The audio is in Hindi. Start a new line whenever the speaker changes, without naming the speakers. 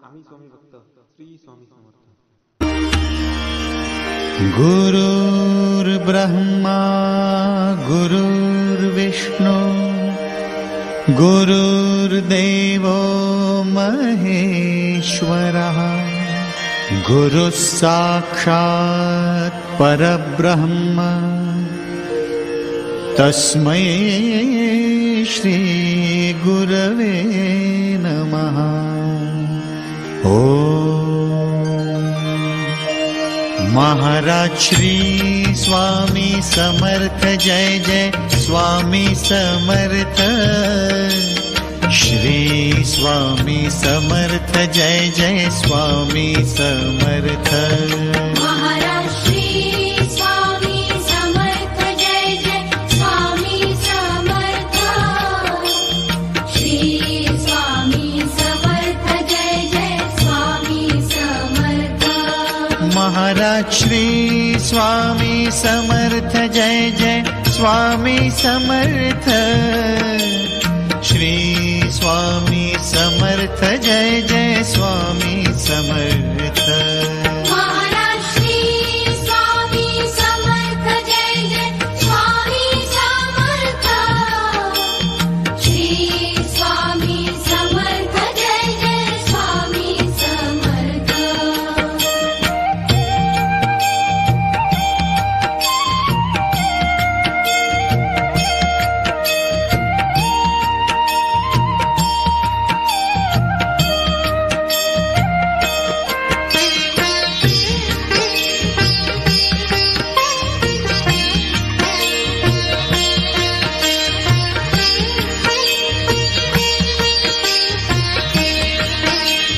आम्ही स्वामी भक्त श्री स्वामी समर्थ.
गुरुर्ब्रह्मा गुरुर्विष्णु गुरुर्देवो महेश्वरः गुरुः साक्षात् परब्रह्म तस्मै श्री गुरवे नमः. महाराज श्री स्वामी समर्थ जय जय स्वामी समर्थ. श्री स्वामी समर्थ जय जय स्वामी समर्थ.
महाराज श्री स्वामी समर्थ जय जय स्वामी समर्थ. श्री स्वामी समर्थ जय जय स्वामी समर्थ.
महाराज श्री स्वामी समर्थ जय जय स्वामी समर्थ. श्री स्वामी समर्थ जय